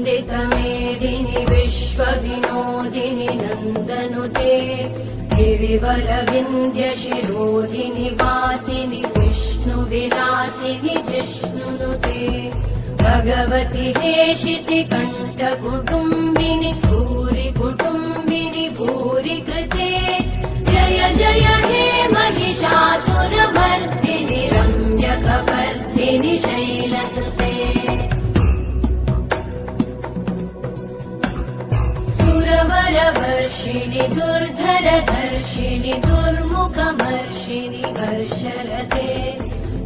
वन्दितमेदिनि विश्वविनोदिनि नन्दनुते गिरिवरविन्द्यशिरोधिनि वासिनि विष्णुविलासिनि जिष्णुनुते भगवति हेशिति कण्ठकुटुम्बिनि भूरि कुटुम्बिनि भूरि कृते जय जय हे महिषासुरमर्दिनि रम्यकपर्दिनि शैलसुते सुरवरवर्षिणि दुर्धरधर्षिणि दुर्मुखमर्षिणि हर्षरते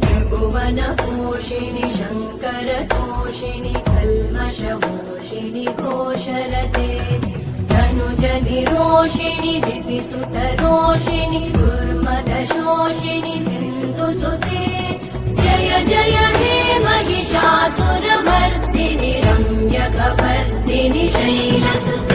त्रिभुवनपोषिणि शङ्करतोषिणि कल्मषमोषिणि घोषरते धनुजनिरोषिणि दितिसुतरोषिणि दुर्मदशोषिणि सिन्धुसुते जय जय हे महिषासुरमर्दिनि रम्यकपर्दिनि शैलसुते